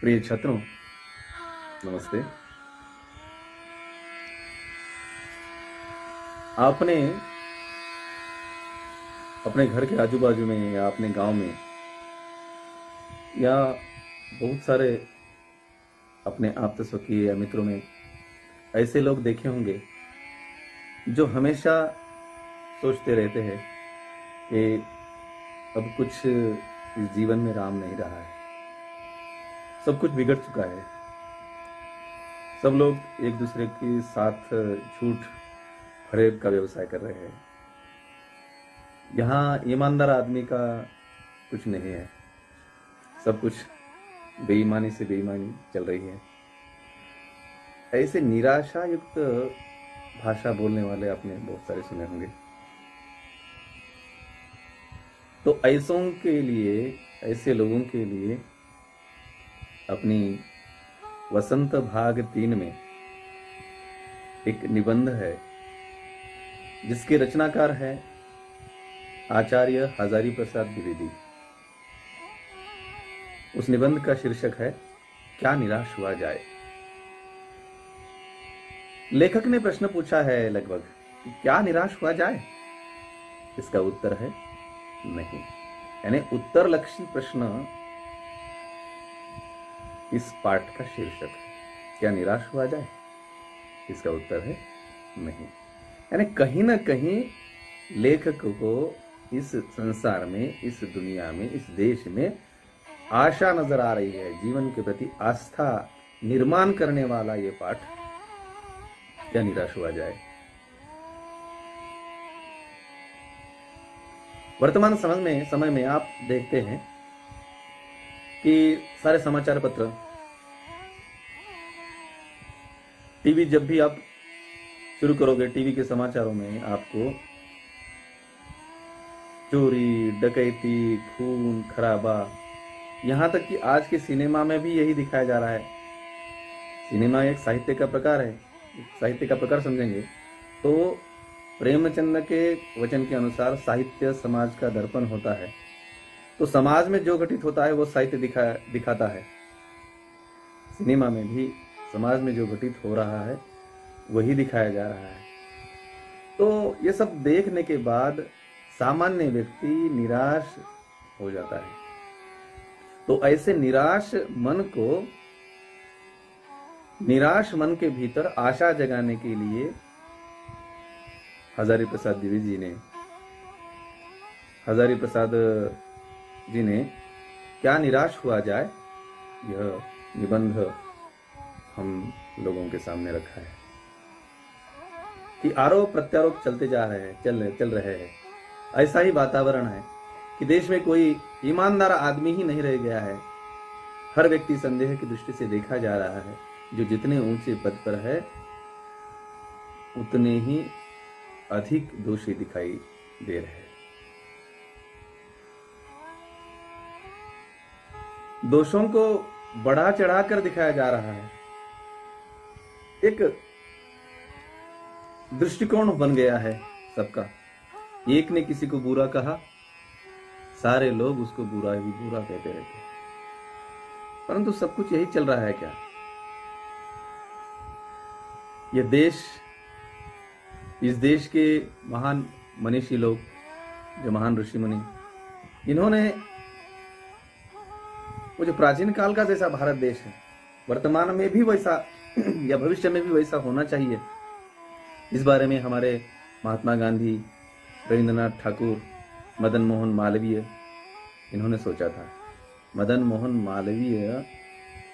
प्रिय छात्रों, नमस्ते। आपने अपने घर के आजू बाजू में या अपने गांव में या बहुत सारे अपने आप्त स्वकीय या मित्रों में ऐसे लोग देखे होंगे जो हमेशा सोचते रहते हैं कि अब कुछ इस जीवन में राम नहीं रहा है, सब कुछ बिगड़ चुका है। सब लोग एक दूसरे के साथ झूठ फरेब का व्यवसाय कर रहे हैं। यहाँ ईमानदार आदमी का कुछ नहीं है, सब कुछ बेईमानी से बेईमानी चल रही है। ऐसे निराशा युक्त भाषा बोलने वाले आपने बहुत सारे सुने होंगे। तो ऐसों के लिए, ऐसे लोगों के लिए अपनी वसंत भाग 3 में एक निबंध है जिसके रचनाकार है आचार्य हजारी प्रसाद द्विवेदी। उस निबंध का शीर्षक है क्या निराश हुआ जाए। लेखक ने प्रश्न पूछा है लगभग क्या निराश हुआ जाए। इसका उत्तर है नहीं। यानी उत्तर लक्षी प्रश्न इस पाठ का शीर्षक है। क्या निराश हुआ जाए, इसका उत्तर है नहीं। यानी कहीं ना कहीं लेखक को इस संसार में, इस दुनिया में, इस देश में आशा नजर आ रही है। जीवन के प्रति आस्था निर्माण करने वाला ये पाठ, क्या निराश हुआ जाए। वर्तमान समय में आप देखते हैं कि सारे समाचार पत्र, टीवी, जब भी आप शुरू करोगे टीवी के समाचारों में आपको चोरी, डकैती, खून खराबा, यहां तक कि आज के सिनेमा में भी यही दिखाया जा रहा है। सिनेमा एक साहित्य का प्रकार है, साहित्य का प्रकार समझेंगे तो प्रेमचंद के वचन के अनुसार साहित्य समाज का दर्पण होता है। तो समाज में जो घटित होता है वो साहित्य दिखाता है। सिनेमा में भी समाज में जो घटित हो रहा है वही दिखाया जा रहा है। तो ये सब देखने के बाद सामान्य व्यक्ति निराश हो जाता है। तो ऐसे निराश मन के भीतर आशा जगाने के लिए हजारी प्रसाद जी ने क्या निराश हुआ जाए यह निबंध हम लोगों के सामने रखा है। कि आरोप प्रत्यारोप चलते जा रहे हैं, चल रहे हैं। ऐसा ही वातावरण है कि देश में कोई ईमानदार आदमी ही नहीं रह गया है। हर व्यक्ति संदेह की दृष्टि से देखा जा रहा है। जो जितने ऊंचे पद पर है उतने ही अधिक दोषी दिखाई दे रहे हैं। दोषों को बढ़ा चढ़ाकर दिखाया जा रहा है। एक दृष्टिकोण बन गया है सबका। एक ने किसी को बुरा कहा, सारे लोग उसको बुरा ही बुरा कहते रहते। परंतु सब कुछ यही चल रहा है क्या? यह देश, इस देश के महान मनीषी लोग, जो महान ऋषि मुनि, इन्होंने वो जो प्राचीन काल का जैसा भारत देश है, वर्तमान में भी वैसा या भविष्य में भी वैसा होना चाहिए, इस बारे में हमारे महात्मा गांधी, रविंद्रनाथ ठाकुर, मदन मोहन मालवीय, इन्होंने सोचा था। मदन मोहन मालवीय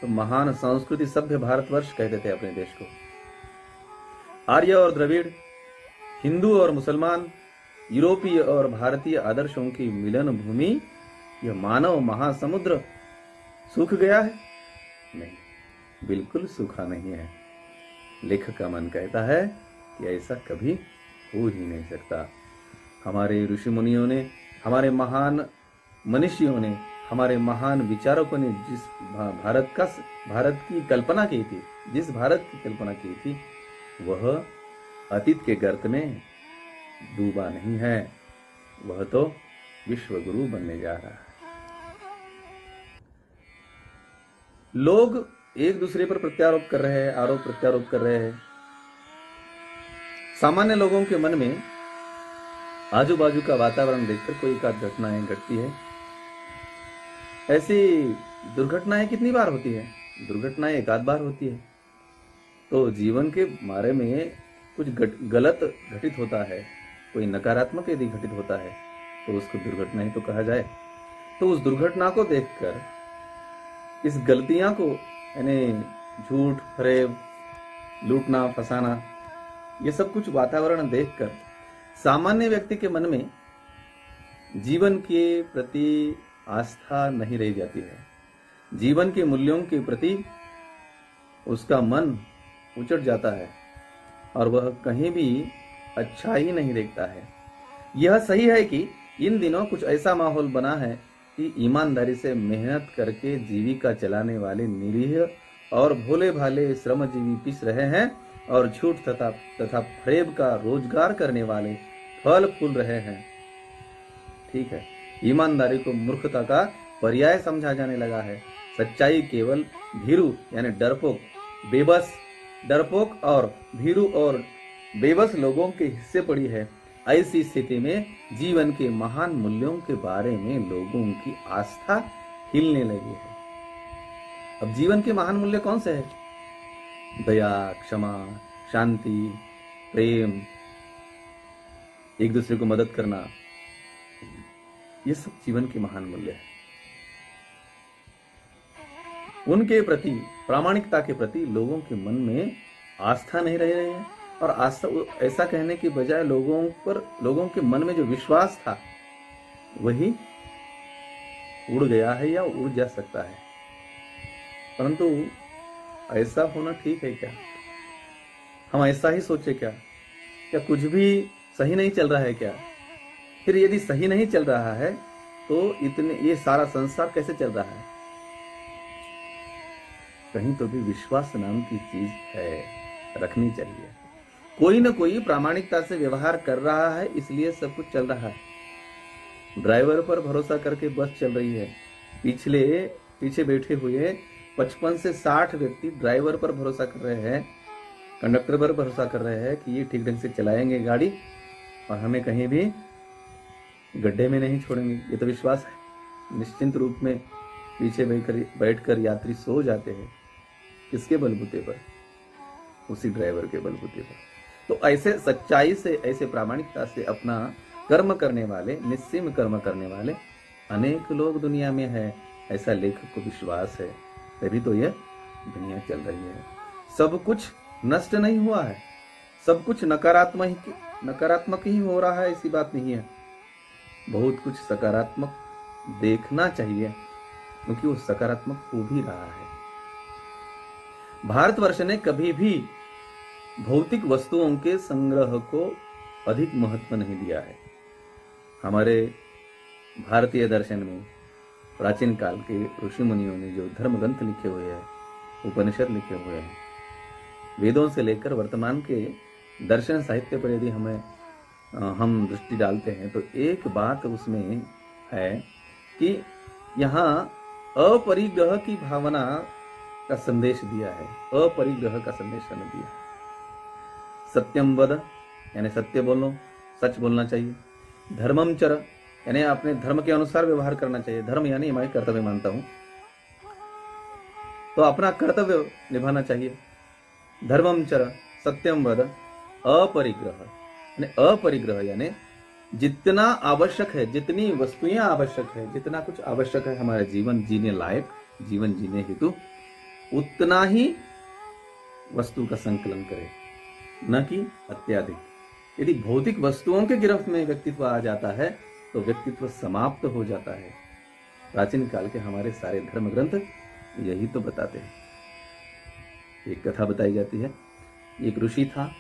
तो महान संस्कृति सभ्य भारतवर्ष कहते थे अपने देश को। आर्य और द्रविड़, हिंदू और मुसलमान, यूरोपीय और भारतीय आदर्शों की मिलन भूमि, यह मानव महासमुद्र सूख गया है? नहीं, बिल्कुल सूखा नहीं है। लेखक का मन कहता है कि ऐसा कभी हो ही नहीं सकता। हमारे ऋषि मुनियों ने, हमारे महान मनीषियों ने, हमारे महान विचारकों ने जिस भारत की कल्पना की थी, जिस भारत की कल्पना की थी, वह अतीत के गर्त में डूबा नहीं है। वह तो विश्व गुरु बनने जा रहा है। लोग एक दूसरे पर प्रत्यारोप कर रहे हैं, आरोप प्रत्यारोप कर रहे हैं। सामान्य लोगों के मन में आजू बाजू का वातावरण देखकर कोई एकाध घटनाएं घटती है। ऐसी दुर्घटनाएं कितनी बार होती है? दुर्घटनाएं एक आध बार होती है। तो जीवन के बारे में कुछ गलत घटित होता है, कोई नकारात्मक यदि घटित होता है तो उसको दुर्घटना ही तो कहा जाए। तो उस दुर्घटना को देखकर इस गलतियां को, यानी झूठ, फरेब, लूटना, फंसाना, ये सब कुछ वातावरण देखकर सामान्य व्यक्ति के मन में जीवन के प्रति आस्था नहीं रह जाती है। जीवन के मूल्यों के प्रति उसका मन उचट जाता है और वह कहीं भी अच्छा ही नहीं देखता है। यह सही है कि इन दिनों कुछ ऐसा माहौल बना है कि ईमानदारी से मेहनत करके जीविका चलाने वाले निरीह और भोले भाले श्रमजीवी पिस रहे हैं और झूठ तथा फरेब का रोजगार करने वाले फल फूल रहे हैं। ठीक है, ईमानदारी को मूर्खता का पर्याय समझा जाने लगा है। सच्चाई केवल भीरू यानी डरपोक और भीरू और बेबस लोगों के हिस्से पड़ी है। ऐसी स्थिति में जीवन के महान मूल्यों के बारे में लोगों की आस्था हिलने लगी है। अब जीवन के महान मूल्य कौन से हैं? दया, क्षमा, शांति, प्रेम, एक दूसरे को मदद करना, ये सब जीवन के महान मूल्य है। उनके प्रति, प्रामाणिकता के प्रति लोगों के मन में आस्था नहीं रह रही है और आस्था, ऐसा कहने की बजाय लोगों के मन में जो विश्वास था वही उड़ गया है या उड़ जा सकता है। परंतु ऐसा होना ठीक है क्या? हम ऐसा ही सोचे क्या? क्या कुछ भी सही नहीं चल रहा है क्या? फिर यदि सही नहीं चल रहा है तो ये सारा संसार कैसे चल रहा है? कहीं तो भी विश्वास नाम की चीज है, रखनी चाहिए। कोई न कोई प्रामाणिकता से व्यवहार कर रहा है, इसलिए सब कुछ चल रहा है। ड्राइवर पर भरोसा करके बस चल रही है। पीछे बैठे हुए 55 से 60 व्यक्ति ड्राइवर पर भरोसा कर रहे हैं, कंडक्टर पर भरोसा कर रहे हैं कि ये ठीक ढंग से चलाएंगे गाड़ी और हमें कहीं भी गड्ढे में नहीं छोड़ेंगे। ये तो विश्वास है। निश्चिंत रूप में पीछे बैठकर यात्री सो जाते हैं। किसके बलबूते पर? उसी ड्राइवर के बलबूते पर। तो ऐसे सच्चाई से, ऐसे प्रामाणिकता से अपना कर्म करने वाले, निस्सीम कर्म करने वाले अनेक लोग दुनिया में है, ऐसा लेखक को विश्वास है। तभी तो यह दुनिया चल रही है। सब कुछ नष्ट नहीं हुआ है, सब कुछ नकारात्मक ही हो रहा है, ऐसी बात नहीं है। बहुत कुछ सकारात्मक देखना चाहिए, क्योंकि वो सकारात्मक हो भी रहा है। भारतवर्ष ने कभी भी भौतिक वस्तुओं के संग्रह को अधिक महत्व नहीं दिया है। हमारे भारतीय दर्शन में प्राचीन काल के ऋषि मुनियों ने जो धर्म ग्रंथ लिखे हुए हैं, उपनिषद लिखे हुए हैं, वेदों से लेकर वर्तमान के दर्शन साहित्य पर यदि हम दृष्टि डालते हैं तो एक बात उसमें है कि यहाँ अपरिग्रह की भावना का संदेश दिया है। अपरिग्रह का संदेश हमें दिया है। सत्यम वद यानी सत्य बोलो, सच बोलना चाहिए। धर्मम चर यानी अपने धर्म के अनुसार व्यवहार करना चाहिए। धर्म यानी मैं कर्तव्य मानता हूं, तो अपना कर्तव्य निभाना चाहिए। धर्मम चर सत्यम वद अपरिग्रह यानी जितना आवश्यक है, जितनी वस्तुएं आवश्यक है, जितना कुछ आवश्यक है हमारे जीवन जीने लायक, जीवन जीने हेतु, उतना ही वस्तु का संकलन करे, न कि अत्याधिक। यदि भौतिक वस्तुओं के गिरफ्त में व्यक्तित्व आ जाता है तो व्यक्तित्व समाप्त हो जाता है। प्राचीन काल के हमारे सारे धर्म ग्रंथ यही तो बताते हैं। एक कथा बताई जाती है। एक ऋषि था,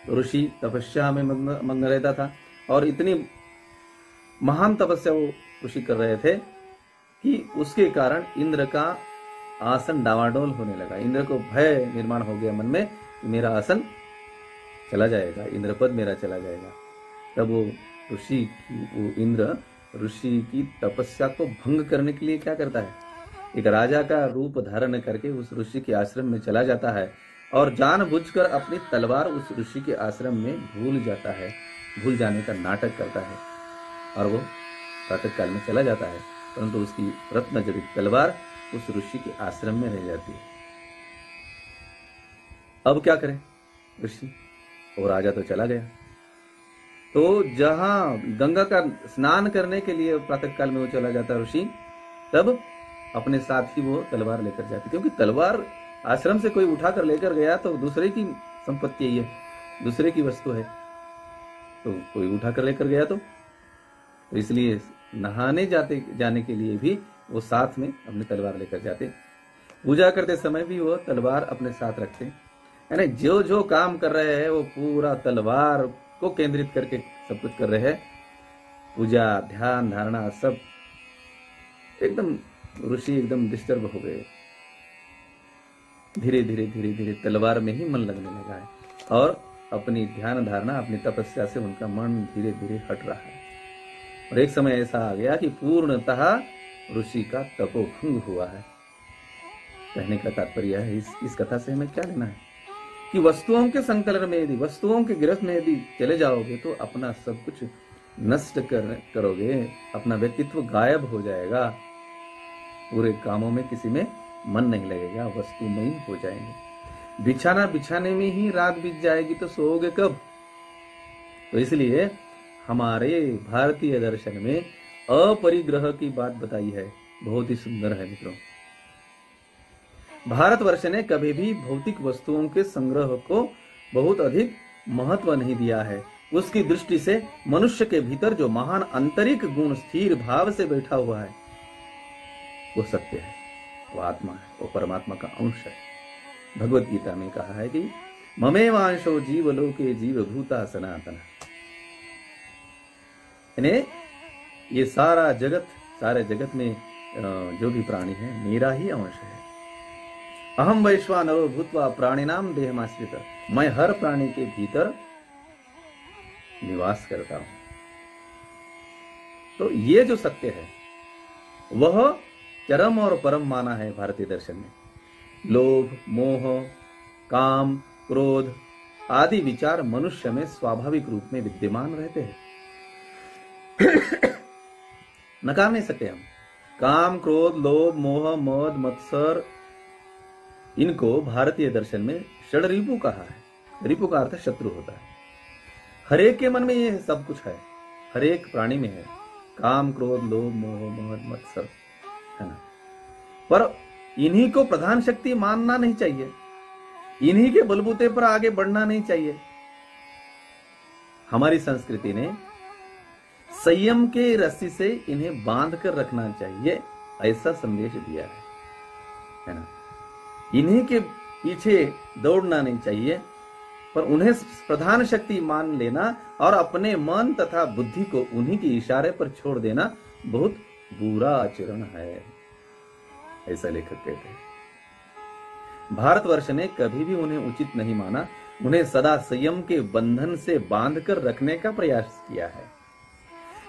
तो ऋषि तपस्या में मग्न रहता था और इतनी महान तपस्या वो ऋषि कर रहे थे कि उसके कारण इंद्र का आसन डावाडोल होने लगा। इंद्र को भय निर्माण हो गया मन में, मेरा आसन चला जाएगा, इंद्रपद मेरा चला जाएगा। तब वो इंद्र ऋषि की तपस्या को भंग करने के लिए क्या करता है? एक राजा का रूप धारण करके उस ऋषि के आश्रम में चला जाता है और जानबूझकर अपनी तलवार उस ऋषि के आश्रम में भूल जाता है, भूल जाने का नाटक करता है और वो प्रातः काल में चला जाता है, परंतु उसकी रत्न जड़ित तलवार उस ऋषि के आश्रम में रह जाती है। अब क्या करे ऋषि? वो राजा तो चला गया। तो जहां गंगा का स्नान करने के लिए प्रातः काल में वो चला जाता ऋषि, तब अपने साथ ही वो तलवार लेकर जाती, क्योंकि तलवार आश्रम से कोई उठा कर लेकर गया तो दूसरे की संपत्ति है, दूसरे की वस्तु है, तो कोई उठा कर लेकर गया तो इसलिए नहाने जाने के लिए भी वो साथ में अपनी तलवार लेकर जाते। पूजा करते समय भी वो तलवार अपने साथ रखते, यानी जो जो काम कर रहे हैं वो पूरा तलवार को केंद्रित करके सब कुछ कर रहे हैं। पूजा, ध्यान, धारणा सब एकदम ऋषि एकदम डिस्टर्ब हो गए। धीरे धीरे धीरे धीरे तलवार में ही मन लगने लगा है और अपनी ध्यान धारणा, अपनी तपस्या से उनका मन धीरे धीरे हट रहा है। और एक समय ऐसा आ गया कि पूर्णतः ऋषि का तपोभंग हुआ है। कहने का तात्पर्य है इस कथा से हमें क्या लेना है कि वस्तुओं के संकलन में यदि, वस्तुओं के गिरफ्त में यदि चले जाओगे तो अपना सब कुछ नष्ट करोगे, अपना व्यक्तित्व गायब हो जाएगा, पूरे कामों में किसी में मन नहीं लगेगा, वस्तुमयी हो जाएंगे। बिछाना बिछाने में ही रात बीत जाएगी तो सोओगे कब? तो इसलिए हमारे भारतीय दर्शन में अपरिग्रह की बात बताई है, बहुत ही सुंदर है मित्रों। भारतवर्ष ने कभी भी भौतिक वस्तुओं के संग्रह को बहुत अधिक महत्व नहीं दिया है। उसकी दृष्टि से मनुष्य के भीतर जो महान आंतरिक गुण स्थिर भाव से बैठा हुआ है वो सत्य है, वो आत्मा है, वो परमात्मा का अंश है। भगवत गीता में कहा है कि ममेवांशो जीवलोके जीवभूता सनातन, यानी ये सारा जगत, सारे जगत में जो भी प्राणी है मेरा ही अंश है। अहम वैश्वानरो भूत्वा प्राणिनाम देहमाश्रित, मैं हर प्राणी के भीतर निवास करता हूं। तो ये जो सत्य है वह चरम और परम माना है भारतीय दर्शन में। लोभ, मोह, काम, क्रोध आदि विचार मनुष्य में स्वाभाविक रूप में विद्यमान रहते हैं। नकार नहीं सकते हम। काम, क्रोध, लोभ, मोह, मद, मत्सर, इनको भारतीय दर्शन में षड्रिपु कहा है। रिपु का अर्थ शत्रु होता है। हरेक के मन में ये सब कुछ है, हरेक प्राणी में है, काम, क्रोध, लोभ, मोह, मद, मत्सर, है ना। पर इन्हीं को प्रधान शक्ति मानना नहीं चाहिए, इन्हीं के बलबूते पर आगे बढ़ना नहीं चाहिए। हमारी संस्कृति ने संयम के रस्सी से इन्हें बांध कर रखना चाहिए, ऐसा संदेश दिया है ना। इन्हीं के पीछे दौड़ना नहीं चाहिए, पर उन्हें प्रधान शक्ति मान लेना और अपने मन तथा बुद्धि को उन्हीं के इशारे पर छोड़ देना बहुत बुरा आचरण है, ऐसा लेखक कहते हैं। भारतवर्ष ने कभी भी उन्हें उचित नहीं माना, उन्हें सदा संयम के बंधन से बांधकर रखने का प्रयास किया है।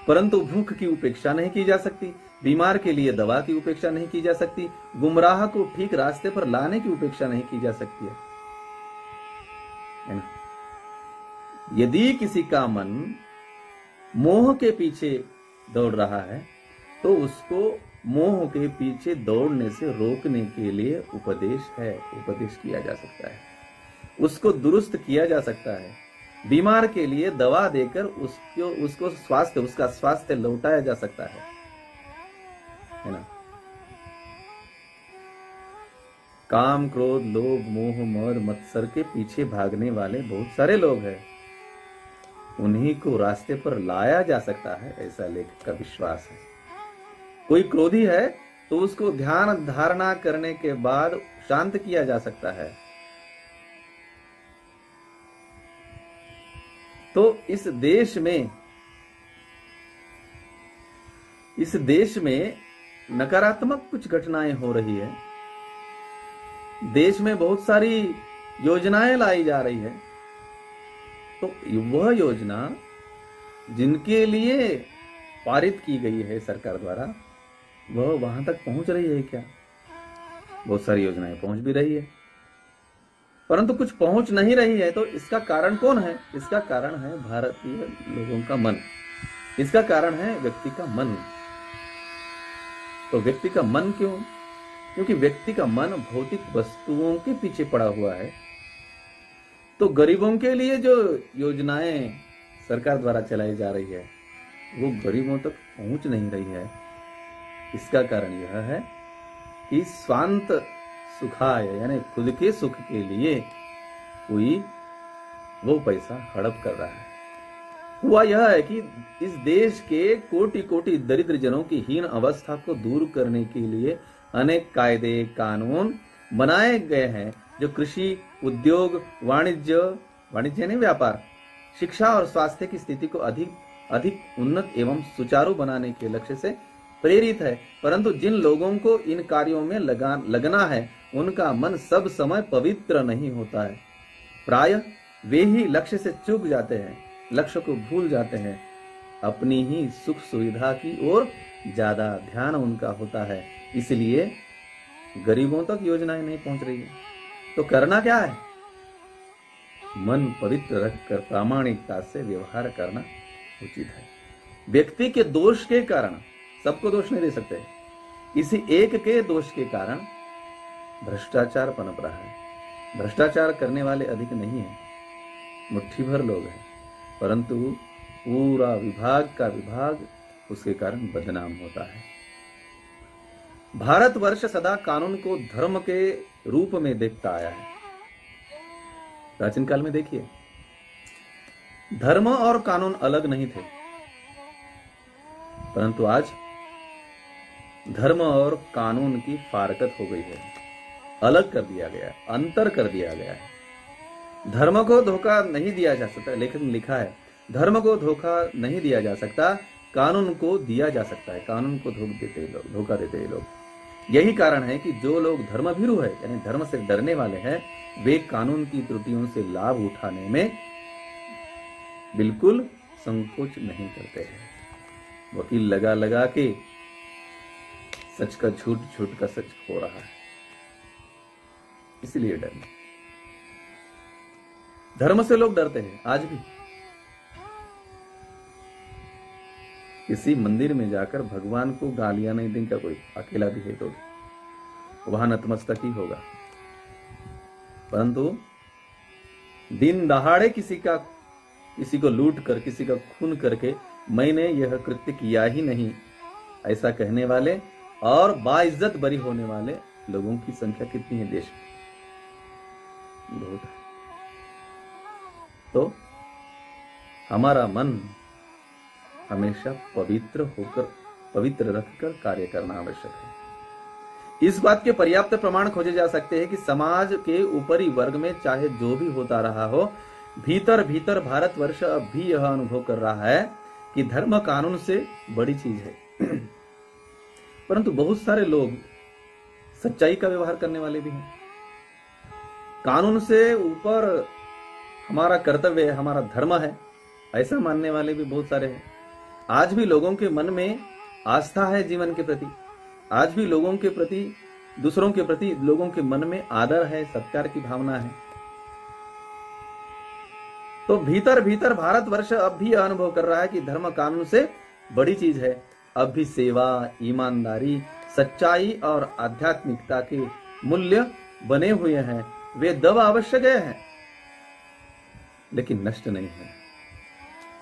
परंतु भूख की उपेक्षा नहीं की जा सकती, बीमार के लिए दवा की उपेक्षा नहीं की जा सकती, गुमराह को ठीक रास्ते पर लाने की उपेक्षा नहीं की जा सकती है ना। यदि किसी का मन मोह के पीछे दौड़ रहा है तो उसको मोह के पीछे दौड़ने से रोकने के लिए उपदेश किया जा सकता है, उसको दुरुस्त किया जा सकता है। बीमार के लिए दवा देकर उसका स्वास्थ्य लौटाया जा सकता है ना। काम, क्रोध, लोभ, मोह, मद, मत्सर के पीछे भागने वाले बहुत सारे लोग हैं, उन्हीं को रास्ते पर लाया जा सकता है, ऐसा लेखक का विश्वास है। कोई क्रोधी है तो उसको ध्यान धारणा करने के बाद शांत किया जा सकता है। तो इस देश में नकारात्मक कुछ घटनाएं हो रही है, देश में बहुत सारी योजनाएं लाई जा रही है, तो वह योजना जिनके लिए पारित की गई है सरकार द्वारा, वह वहां तक पहुंच रही है क्या? बहुत सारी योजनाएं पहुंच भी रही है, परंतु कुछ पहुंच नहीं रही है। तो इसका कारण कौन है? इसका कारण है भारतीय लोगों का मन, इसका कारण है व्यक्ति का मन। तो व्यक्ति का मन क्यों? क्योंकि व्यक्ति का मन भौतिक वस्तुओं के पीछे पड़ा हुआ है। तो गरीबों के लिए जो योजनाएं सरकार द्वारा चलाई जा रही है वो गरीबों तक पहुंच नहीं रही है। इसका कारण यह है कि स्वांत सुखाय यानी खुद के सुख के लिए कोई वो पैसा हड़प कर रहा है। हुआ यह है कि इस देश के कोटि कोटि दरिद्र जनों की हीन अवस्था को दूर करने के लिए अनेक कायदे कानून बनाए गए हैं, जो कृषि, उद्योग, वाणिज्य नहीं व्यापार, शिक्षा और स्वास्थ्य की स्थिति को अधिक उन्नत एवं सुचारू बनाने के लक्ष्य से प्रेरित है। परंतु जिन लोगों को इन कार्यों में लगना है उनका मन सब समय पवित्र नहीं होता है। प्रायः वे ही लक्ष्य से चूक जाते हैं, लक्ष्य को भूल जाते हैं, अपनी ही सुख सुविधा की ओर ज्यादा ध्यान उनका होता है। इसलिए गरीबों तक योजनाएं नहीं पहुंच रही है। तो करना क्या है? मन पवित्र रखकर प्रामाणिकता से व्यवहार करना उचित है। व्यक्ति के दोष के कारण सबको दोष नहीं दे सकते, किसी एक के दोष के कारण भ्रष्टाचार पनप रहा है। भ्रष्टाचार करने वाले अधिक नहीं है, मुट्ठी भर लोग हैं, परंतु पूरा विभाग का विभाग उसके कारण बदनाम होता है। भारतवर्ष सदा कानून को धर्म के रूप में देखता आया है। प्राचीन काल में देखिए, धर्म और कानून अलग नहीं थे, परंतु आज धर्म और कानून की फारकत हो गई है, अलग कर दिया गया, अंतर कर दिया गया है। धर्म को धोखा नहीं दिया जा सकता, लेकिन लिखा है धर्म को धोखा नहीं दिया जा सकता, कानून को दिया जा सकता है। कानून को धोखा देते हैं लोग। यही कारण है कि जो लोग धर्मभीरु है यानी धर्म से डरने वाले हैं, वे कानून की त्रुटियों से लाभ उठाने में बिल्कुल संकोच नहीं करते हैं। वकील लगा लगा के सच का झूठ, झूठ का सच हो रहा है, इसलिए डर। धर्म से लोग डरते हैं आज भी। किसी मंदिर में जाकर भगवान को गालियां नहीं देगा कोई, अकेला भी है तो वहां नतमस्तक ही होगा। परंतु दिन दहाड़े किसी को लूट कर, किसी का खून करके मैंने यह कृत्य किया ही नहीं, ऐसा कहने वाले और बाइज्जत बरी होने वाले लोगों की संख्या कितनी है देश में? बहुत है। तो हमारा मन हमेशा पवित्र रखकर कार्य करना आवश्यक है। इस बात के पर्याप्त प्रमाण खोजे जा सकते हैं कि समाज के ऊपरी वर्ग में चाहे जो भी होता रहा हो, भीतर भीतर भारतवर्ष अब भी यह अनुभव कर रहा है कि धर्म कानून से बड़ी चीज है। परंतु बहुत सारे लोग सच्चाई का व्यवहार करने वाले भी हैं। कानून से ऊपर हमारा कर्तव्य है, हमारा धर्म है, ऐसा मानने वाले भी बहुत सारे हैं। आज भी लोगों के मन में आस्था है जीवन के प्रति, आज भी लोगों के प्रति, दूसरों के प्रति लोगों के मन में आदर है, सत्कार की भावना है। तो भीतर भीतर भारतवर्ष अब भी यह अनुभव कर रहा है कि धर्म कानून से बड़ी चीज है। अब भी सेवा, ईमानदारी, सच्चाई और आध्यात्मिकता के मूल्य बने हुए हैं। वे दब अवश्य गए हैं, लेकिन नष्ट नहीं है।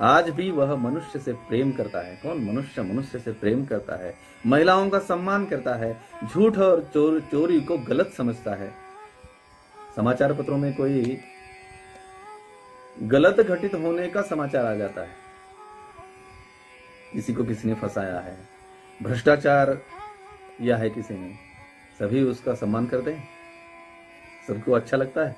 आज भी वह मनुष्य से प्रेम करता है। कौन? मनुष्य से प्रेम करता है, महिलाओं का सम्मान करता है, झूठ और चोरी को गलत समझता है। समाचार पत्रों में कोई गलत घटित होने का समाचार आ जाता है, किसी को किसी ने फंसाया है, भ्रष्टाचार किया है किसी ने, सभी उसका सम्मान करते हैं, सबको अच्छा लगता है।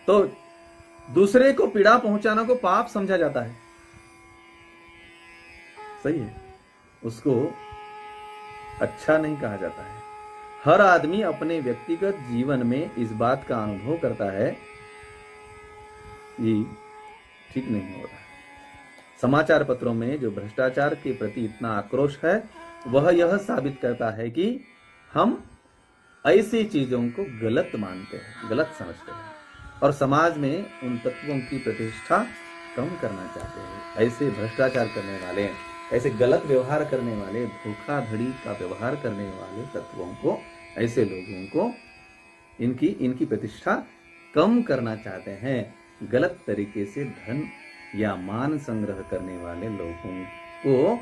तो दूसरे को पीड़ा पहुंचाना को पाप समझा जाता है, सही है, उसको अच्छा नहीं कहा जाता है। हर आदमी अपने व्यक्तिगत जीवन में इस बात का अनुभव करता है कि ठीक नहीं हो रहा। समाचार पत्रों में जो भ्रष्टाचार के प्रति इतना आक्रोश है, वह यह साबित करता है कि हम ऐसी चीजों को गलत मानते हैं, गलत समझते हैं और समाज में उन तत्वों की प्रतिष्ठा कम करना चाहते हैं। ऐसे भ्रष्टाचार करने वाले, ऐसे गलत व्यवहार करने वाले, धोखाधड़ी का व्यवहार करने वाले तत्वों को, ऐसे लोगों को इनकी प्रतिष्ठा कम करना चाहते हैं। गलत तरीके से धन या मान संग्रह करने वाले लोगों को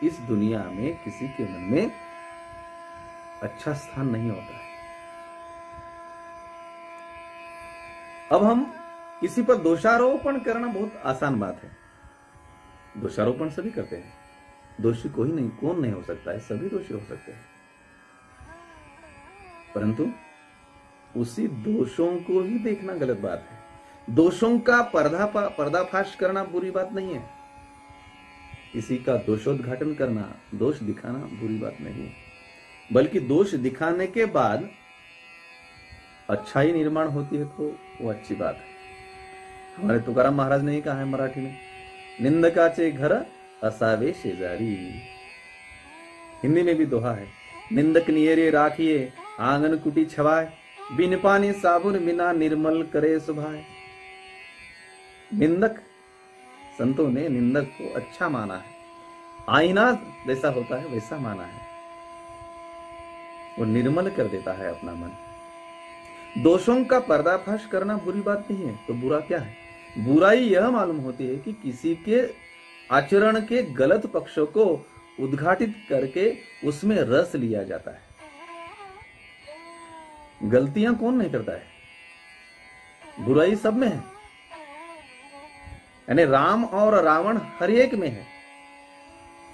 इस दुनिया में किसी के मन में अच्छा स्थान नहीं होता है। अब हम किसी पर दोषारोपण करना बहुत आसान बात है। दोषारोपण सभी करते हैं, दोषी कोई नहीं, कौन नहीं हो सकता है, सभी दोषी हो सकते हैं। परंतु उसी दोषों को ही देखना गलत बात है। दोषों का पर्दाफाश करना बुरी बात नहीं है। किसी का दोषोद्घाटन करना, दोष दिखाना बुरी बात नहीं है, बल्कि दोष दिखाने के बाद अच्छाई निर्माण होती है तो वो अच्छी बात है। हमारे तुकाराम महाराज ने कहा है मराठी में, निंदकाचे घर असावे शेजारी। हिंदी में भी दोहा है, निंदक नियरे राखिए आंगन कुटी छवाए, बिन पानी साबुन बिना निर्मल करे सुभाए। निंदक, संतों ने निंदक को अच्छा माना है, आईना जैसा होता है वैसा माना है, वो निर्मल कर देता है अपना मन। दोषों का पर्दाफाश करना बुरी बात नहीं है, तो बुरा क्या है? बुराई यह मालूम होती है कि किसी के आचरण के गलत पक्षों को उद्घाटित करके उसमें रस लिया जाता है। गलतियां कौन नहीं करता है, बुराई सब में है, यानी राम और रावण हर एक में है,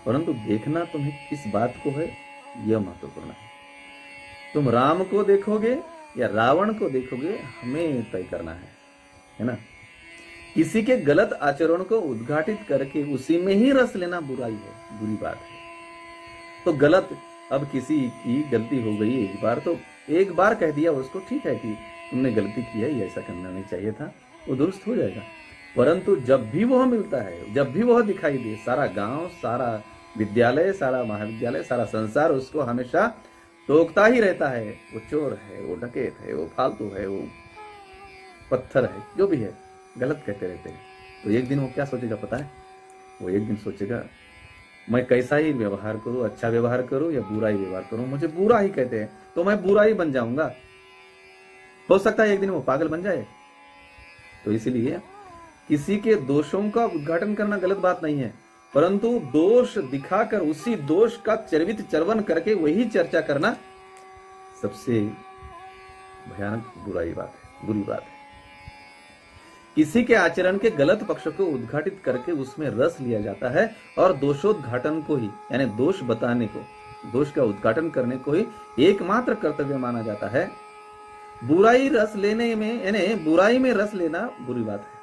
परंतु देखना तुम्हें किस बात को है यह महत्वपूर्ण है। तुम राम को देखोगे या रावण को देखोगे, हमें तय करना है ना। किसी के गलत आचरण को उद्घाटित करके उसी में ही रस लेना बुराई है, बुरी बात है। तो गलत, अब किसी की गलती हो गई एक बार, तो एक बार कह दिया उसको, ठीक है कि तुमने गलती की है, ऐसा करना नहीं चाहिए था, वो दुरुस्त हो जाएगा। परंतु जब भी वह मिलता है, जब भी वह दिखाई दे, सारा गांव, सारा विद्यालय, सारा महाविद्यालय, सारा संसार उसको हमेशा टोकता ही रहता है, वो चोर है, वो डकैत है, वो फालतू है, वो पत्थर है, जो भी है, गलत कहते रहते हैं। तो एक दिन वो क्या सोचेगा पता है? वो एक दिन सोचेगा मैं कैसा ही व्यवहार करूं, अच्छा व्यवहार करूं या बुरा ही व्यवहार करूं, मुझे बुरा ही कहते हैं तो मैं बुरा ही बन जाऊंगा। हो सकता है एक दिन वो पागल बन जाए। तो इसलिए किसी के दोषों का उद्घाटन करना गलत बात नहीं है, परंतु दोष दिखाकर उसी दोष का चर्वित चर्वन करके वही चर्चा करना सबसे भयानक बुरी बात है। किसी के आचरण के गलत पक्ष को उद्घाटित करके उसमें रस लिया जाता है और दोषोद्घाटन को ही, यानी दोष बताने को, दोष का उद्घाटन करने को ही एकमात्र कर्तव्य माना जाता है। बुराई रस लेने में, यानी बुराई में रस लेना बुरी बात है,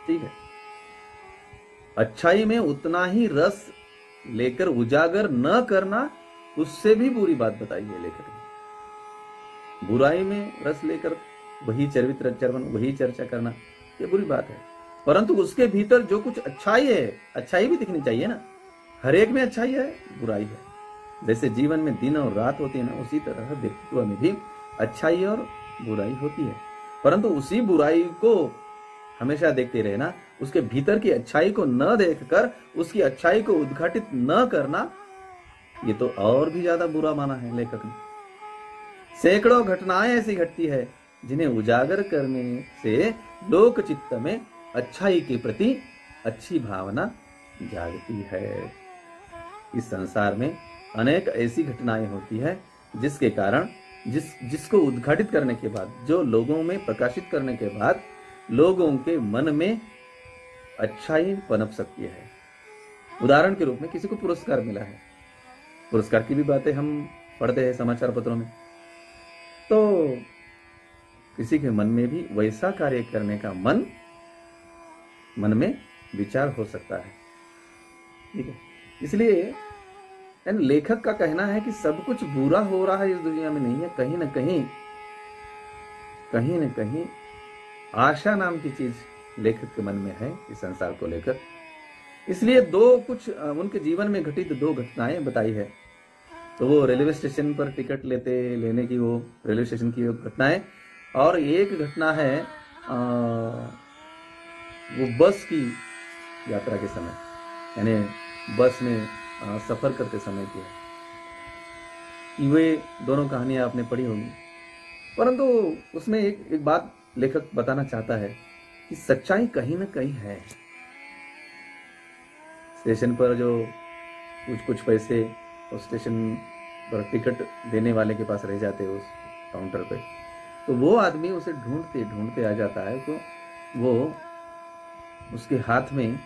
ठीक है। अच्छाई में उतना ही रस लेकर उजागर न करना, उससे भी बुरी बात बताई है लेखक ने। बुराई में रस लेकर वही चर्वित चर्वन, वही चर्चा करना, ये बुरी बात है। परंतु उसके भीतर जो कुछ अच्छाई है, अच्छाई भी दिखनी चाहिए ना। हर एक में अच्छाई है, बुराई है। जैसे जीवन में दिन और रात होती है ना, उसी तरह व्यक्तित्व में भी अच्छाई और बुराई होती है। परंतु उसी बुराई को हमेशा देखते रहना, उसके भीतर की अच्छाई को न देखकर उसकी अच्छाई को उद्घाटित न करना, ये तो और भी ज्यादा बुरा माना है लेखक ने। सैकड़ों घटनाएं ऐसी घटती है जिन्हें उजागर करने से लोक चित्त में अच्छाई के प्रति अच्छी भावना जागती है। इस संसार में अनेक ऐसी घटनाएं होती है जिसके कारण, जिसको उद्घाटित करने के बाद, जो लोगों में प्रकाशित करने के बाद लोगों के मन में अच्छाई पनप सकती है। उदाहरण के रूप में किसी को पुरस्कार मिला है, पुरस्कार की भी बातें हम पढ़ते हैं समाचार पत्रों में, तो किसी के मन में भी वैसा कार्य करने का मन में विचार हो सकता है, ठीक है। इसलिए लेखक का कहना है कि सब कुछ बुरा हो रहा है इस दुनिया में नहीं है, कहीं न कहीं आशा नाम की चीज लेखक के मन में है इस संसार को लेकर। इसलिए दो कुछ उनके जीवन में घटित दो घटनाएं बताई है। तो वो रेलवे स्टेशन पर टिकट लेने की वो रेलवे स्टेशन की घटनाएं, और एक घटना है वो बस की यात्रा के समय, यानी बस में सफर करते समय की है। वे दोनों कहानियां आपने पढ़ी होंगी, परंतु उसमें एक बात लेखक बताना चाहता है कि सच्चाई कहीं ना कहीं है। स्टेशन पर जो कुछ पैसे उस स्टेशन पर टिकट देने वाले के पास रह जाते उस काउंटर पे, तो वो आदमी उसे ढूंढते ढूंढते आ जाता है, तो वो उसके हाथ में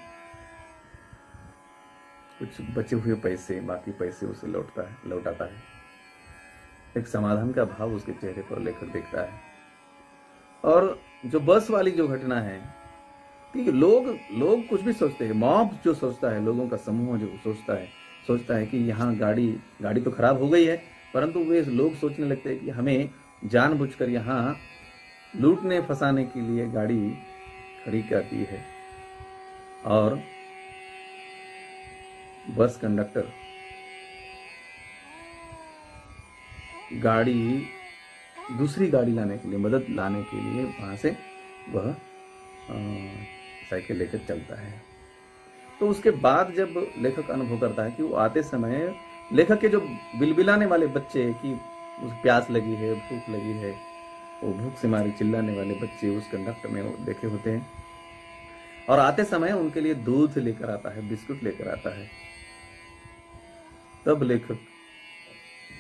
कुछ बचे हुए पैसे, बाकी पैसे उसे लौटाता है। एक समाधान का भाव उसके चेहरे पर लेखक देखता है। और जो बस वाली जो घटना है, कि लोग कुछ भी सोचते हैं, मॉब जो सोचता है, लोगों का समूह जो सोचता है कि यहाँ गाड़ी तो खराब हो गई है, परंतु वे लोग सोचने लगते हैं कि हमें जानबूझकर यहाँ लूटने फंसाने के लिए गाड़ी खड़ी कर दी है। और बस कंडक्टर दूसरी गाड़ी लाने के लिए, मदद लाने के लिए वहां से वह साइकिल लेकर चलता है। तो उसके बाद जब लेखक अनुभव करता है कि वो आते समय लेखक के जो बिलबिलाने वाले बच्चे की प्यास लगी है, भूख लगी है, वो भूख से मारे चिल्लाने वाले बच्चे उस कंडक्टर ने देखे होते हैं, और आते समय उनके लिए दूध लेकर आता है, बिस्कुट लेकर आता है। तब लेखक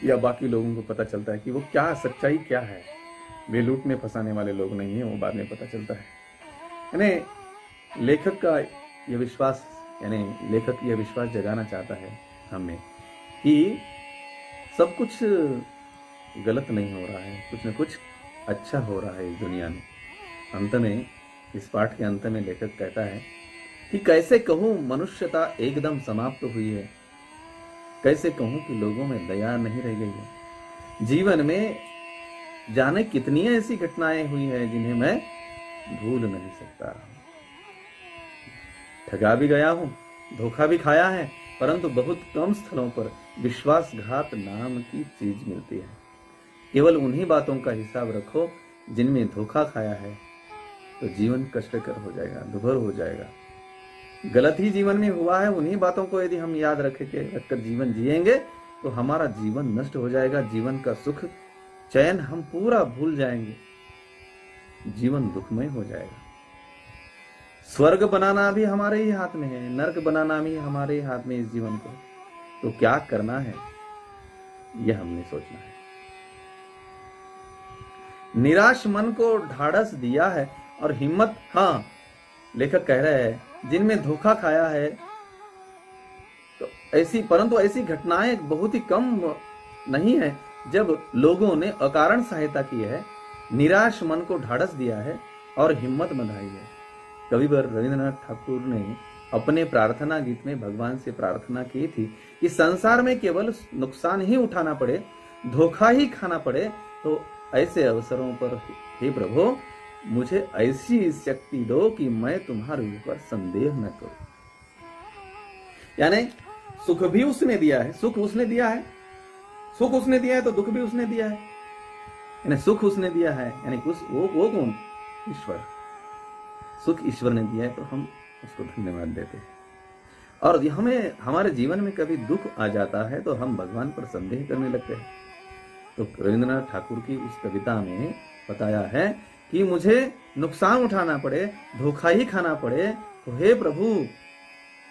या बाकी लोगों को पता चलता है कि वो सच्चाई क्या है। वे लूटने फंसाने वाले लोग नहीं है, वो बाद में पता चलता है। यानी लेखक का यह विश्वास, यानी लेखक यह विश्वास जगाना चाहता है हमें कि सब कुछ गलत नहीं हो रहा है, कुछ न कुछ अच्छा हो रहा है इस दुनिया में। अंत में, इस पाठ के अंत में लेखक कहता है कि कैसे कहूं मनुष्यता एकदम समाप्त हुई है, कैसे कहूं कि लोगों में दया नहीं रह गई है। जीवन में जाने कितनी ऐसी घटनाएं हुई है जिन्हें मैं भूल नहीं सकता। ठगा भी गया हूं, धोखा भी खाया है, परंतु बहुत कम स्थलों पर विश्वासघात नाम की चीज मिलती है। केवल उन्हीं बातों का हिसाब रखो जिनमें धोखा खाया है, तो जीवन कष्टकर हो जाएगा, दुभर हो जाएगा। गलत ही जीवन में हुआ है, उन्हीं बातों को यदि हम याद रखकर जीवन जिएंगे तो हमारा जीवन नष्ट हो जाएगा। जीवन का सुख चैन हम पूरा भूल जाएंगे, जीवन दुखमय हो जाएगा। स्वर्ग बनाना भी हमारे ही हाथ में है, नरक बनाना भी हमारे ही हाथ में इस जीवन को। तो क्या करना है, यह हमने सोचना है। निराश मन को ढाढ़स दिया है और हिम्मत, हाँ लेखक कह रहे हैं, जिनमें धोखा खाया है तो परंतु ऐसी घटनाएं बहुत ही कम नहीं है जब लोगों ने अकारण सहायता की है, निराश मन को ढाढ़स दिया है और हिम्मत बंधाई है। कविवर रविंद्रनाथ ठाकुर ने अपने प्रार्थना गीत में भगवान से प्रार्थना की थी कि संसार में केवल नुकसान ही उठाना पड़े, धोखा ही खाना पड़े, तो ऐसे अवसरों पर हे प्रभु मुझे ऐसी शक्ति दो कि मैं तुम्हारे ऊपर संदेह न करूं। यानी सुख भी उसने दिया है, सुख उसने दिया है, सुख उसने दिया है तो दुख भी उसने दिया है। यानी सुख उसने दिया है, यानी वो कौन? ईश्वर। सुख ईश्वर ने दिया है तो हम उसको धन्यवाद देते हैं। और हमें हमारे जीवन में कभी दुख आ जाता है तो हम भगवान पर संदेह करने लगते हैं। तो रविंद्रनाथ ठाकुर की उस कविता में बताया है कि मुझे नुकसान उठाना पड़े, धोखा ही खाना पड़े, तो हे प्रभु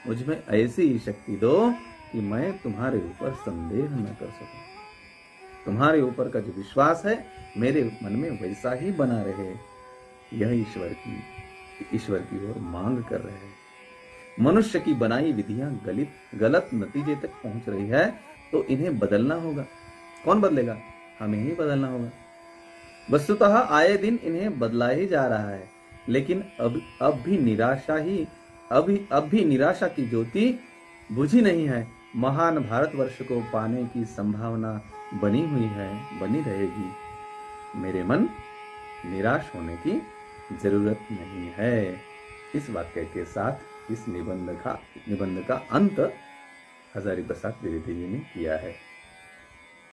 मुझ में ऐसी शक्ति दो कि मैं तुम्हारे ऊपर संदेह न कर सकूं। तुम्हारे ऊपर का जो विश्वास है मेरे मन में वैसा ही बना रहे। यह ईश्वर की ओर मांग कर रहे हैं। मनुष्य की बनाई विधियां गलत नतीजे तक पहुंच रही है, तो इन्हें बदलना होगा। कौन बदलेगा? हमें ही बदलना होगा। वस्तुतः आए दिन इन्हें बदला ही जा रहा है, लेकिन अब भी निराशा की ज्योति बुझी नहीं है। महान भारतवर्ष को पाने की संभावना बनी हुई है, बनी रहेगी। मेरे मन, निराश होने की जरूरत नहीं है। इस वाक्य के साथ इस निबंध का अंत हजारी प्रसाद द्विवेदी जी ने किया है।